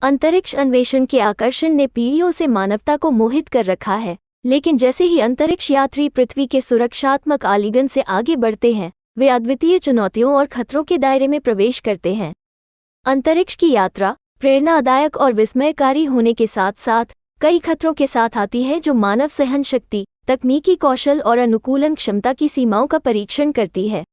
अंतरिक्ष अन्वेषण के आकर्षण ने पीढ़ियों से मानवता को मोहित कर रखा है, लेकिन जैसे ही अंतरिक्ष यात्री पृथ्वी के सुरक्षात्मक आलिंगन से आगे बढ़ते हैं, वे अद्वितीय चुनौतियों और खतरों के दायरे में प्रवेश करते हैं। अंतरिक्ष की यात्रा प्रेरणादायक और विस्मयकारी होने के साथ साथ कई खतरों के साथ आती है, जो मानव सहन शक्ति, तकनीकी कौशल और अनुकूलन क्षमता की सीमाओं का परीक्षण करती है।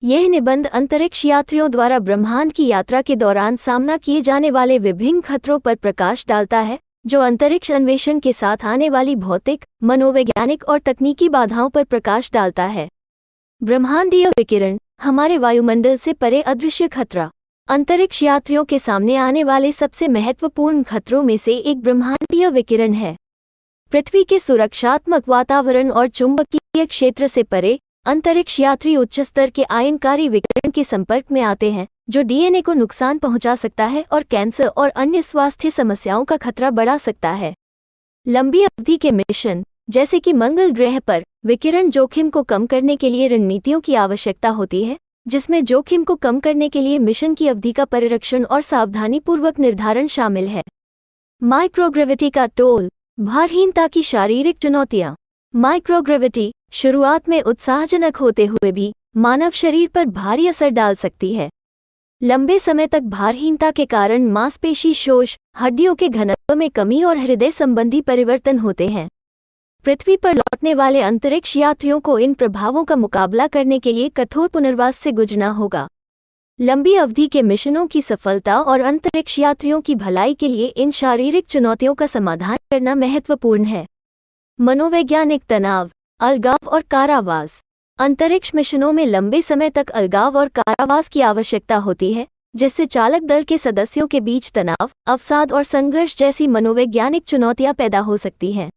यह निबंध अंतरिक्ष यात्रियों द्वारा ब्रह्मांड की यात्रा के दौरान सामना किए जाने वाले विभिन्न खतरों पर प्रकाश डालता है, जो अंतरिक्ष अन्वेषण के साथ आने वाली भौतिक, मनोवैज्ञानिक और तकनीकी बाधाओं पर प्रकाश डालता है। ब्रह्मांडीय विकिरण, हमारे वायुमंडल से परे अदृश्य खतरा। अंतरिक्ष यात्रियों के सामने आने वाले सबसे महत्वपूर्ण खतरों में से एक ब्रह्मांडीय विकिरण है। पृथ्वी के सुरक्षात्मक वातावरण और चुंबकीय क्षेत्र से परे अंतरिक्ष यात्री उच्च स्तर के आयनकारी विकिरण के संपर्क में आते हैं, जो डीएनए को नुकसान पहुंचा सकता है और कैंसर और अन्य स्वास्थ्य समस्याओं का खतरा बढ़ा सकता है। लंबी अवधि के मिशन, जैसे कि मंगल ग्रह पर विकिरण जोखिम को कम करने के लिए रणनीतियों की आवश्यकता होती है, जिसमें जोखिम को कम करने के लिए मिशन की अवधि का परिरक्षण और सावधानीपूर्वक निर्धारण शामिल है। माइक्रोग्रेविटी का टोल, भारहीनता की शारीरिक चुनौतियां। माइक्रोग्रेविटी शुरुआत में उत्साहजनक होते हुए भी मानव शरीर पर भारी असर डाल सकती है। लंबे समय तक भारहीनता के कारण मांसपेशी शोष, हड्डियों के घनत्व में कमी और हृदय संबंधी परिवर्तन होते हैं। पृथ्वी पर लौटने वाले अंतरिक्ष यात्रियों को इन प्रभावों का मुकाबला करने के लिए कठोर पुनर्वास से गुजरना होगा। लंबी अवधि के मिशनों की सफलता और अंतरिक्ष यात्रियों की भलाई के लिए इन शारीरिक चुनौतियों का समाधान करना महत्वपूर्ण है। मनोवैज्ञानिक तनाव, अलगाव और कारावास। अंतरिक्ष मिशनों में लंबे समय तक अलगाव और कारावास की आवश्यकता होती है, जिससे चालक दल के सदस्यों के बीच तनाव, अवसाद और संघर्ष जैसी मनोवैज्ञानिक चुनौतियां पैदा हो सकती हैं।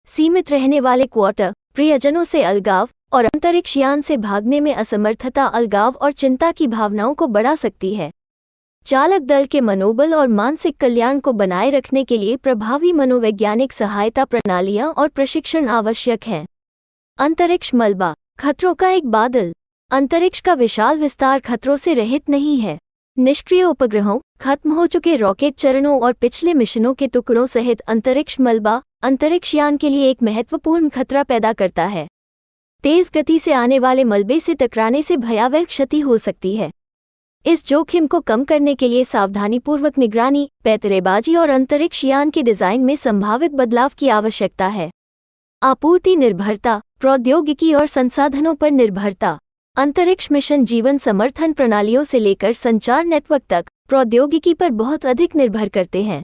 सीमित रहने वाले क्वार्टर, प्रियजनों से अलगाव और अंतरिक्ष यान से भागने में असमर्थता अलगाव और चिंता की भावनाओं को बढ़ा सकती है। चालक दल के मनोबल और मानसिक कल्याण को बनाए रखने के लिए प्रभावी मनोवैज्ञानिक सहायता प्रणालियां और प्रशिक्षण आवश्यक हैं। अंतरिक्ष मलबा, खतरों का एक बादल। अंतरिक्ष का विशाल विस्तार खतरों से रहित नहीं है। निष्क्रिय उपग्रहों, खत्म हो चुके रॉकेट चरणों और पिछले मिशनों के टुकड़ों सहित अंतरिक्ष मलबा अंतरिक्ष यान के लिए एक महत्वपूर्ण खतरा पैदा करता है। तेज गति से आने वाले मलबे से टकराने से भयावह क्षति हो सकती है। इस जोखिम को कम करने के लिए सावधानीपूर्वक निगरानी, पैंतरेबाजी और अंतरिक्ष यान के डिजाइन में संभावित बदलाव की आवश्यकता है। आपूर्ति निर्भरता, प्रौद्योगिकी और संसाधनों पर निर्भरता। अंतरिक्ष मिशन जीवन समर्थन प्रणालियों से लेकर संचार नेटवर्क तक प्रौद्योगिकी पर बहुत अधिक निर्भर करते हैं।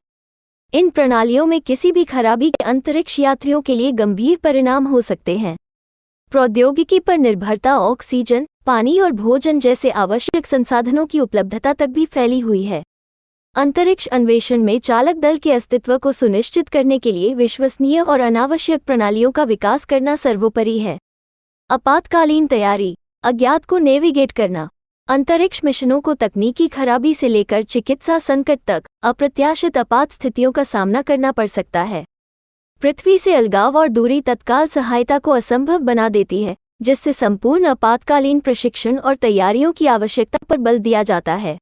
इन प्रणालियों में किसी भी खराबी के अंतरिक्ष यात्रियों के लिए गंभीर परिणाम हो सकते हैं। प्रौद्योगिकी पर निर्भरता ऑक्सीजन, पानी और भोजन जैसे आवश्यक संसाधनों की उपलब्धता तक भी फैली हुई है। अंतरिक्ष अन्वेषण में चालक दल के अस्तित्व को सुनिश्चित करने के लिए विश्वसनीय और अनावश्यक प्रणालियों का विकास करना सर्वोपरि है। आपातकालीन तैयारी, अज्ञात को नेविगेट करना। अंतरिक्ष मिशनों को तकनीकी खराबी से लेकर चिकित्सा संकट तक अप्रत्याशित आपात स्थितियों का सामना करना पड़ सकता है। पृथ्वी से अलगाव और दूरी तत्काल सहायता को असंभव बना देती है, जिससे संपूर्ण आपातकालीन प्रशिक्षण और तैयारियों की आवश्यकता पर बल दिया जाता है।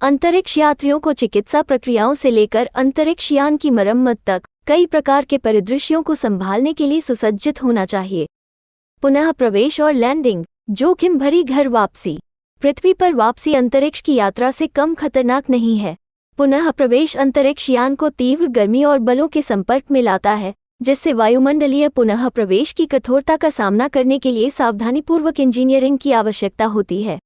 अंतरिक्ष यात्रियों को चिकित्सा प्रक्रियाओं से लेकर अंतरिक्ष यान की मरम्मत तक कई प्रकार के परिदृश्यों को संभालने के लिए सुसज्जित होना चाहिए। पुनः प्रवेश और लैंडिंग, जोखिम भरी घर वापसी। पृथ्वी पर वापसी अंतरिक्ष की यात्रा से कम खतरनाक नहीं है। पुनः प्रवेश अंतरिक्ष यान को तीव्र गर्मी और बलों के संपर्क में लाता है, जिससे वायुमंडलीय पुनः प्रवेश की कठोरता का सामना करने के लिए सावधानीपूर्वक इंजीनियरिंग की आवश्यकता होती है।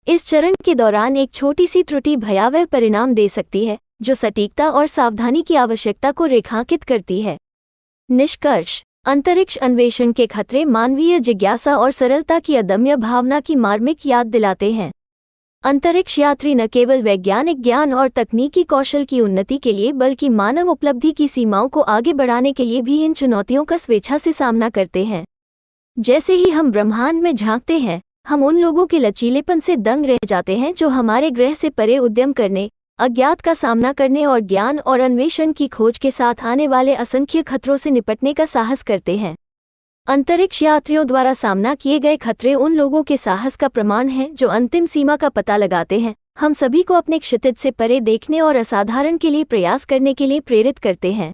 इस चरण के दौरान एक छोटी सी त्रुटि भयावह परिणाम दे सकती है, जो सटीकता और सावधानी की आवश्यकता को रेखांकित करती है। निष्कर्ष, अंतरिक्ष अन्वेषण के खतरे मानवीय जिज्ञासा और सरलता की अदम्य भावना की मार्मिक याद दिलाते हैं। अंतरिक्ष यात्री न केवल वैज्ञानिक ज्ञान और तकनीकी कौशल की उन्नति के लिए बल्कि मानव उपलब्धि की सीमाओं को आगे बढ़ाने के लिए भी इन चुनौतियों का स्वेच्छा से सामना करते हैं। जैसे ही हम ब्रह्मांड में झांकते हैं, हम उन लोगों के लचीलेपन से दंग रह जाते हैं जो हमारे ग्रह से परे उद्यम करने, अज्ञात का सामना करने और ज्ञान और अन्वेषण की खोज के साथ आने वाले असंख्य खतरों से निपटने का साहस करते हैं। अंतरिक्ष यात्रियों द्वारा सामना किए गए खतरे उन लोगों के साहस का प्रमाण हैं जो अंतिम सीमा का पता लगाते हैं, हम सभी को अपने क्षितिज से परे देखने और असाधारण के लिए प्रयास करने के लिए प्रेरित करते हैं।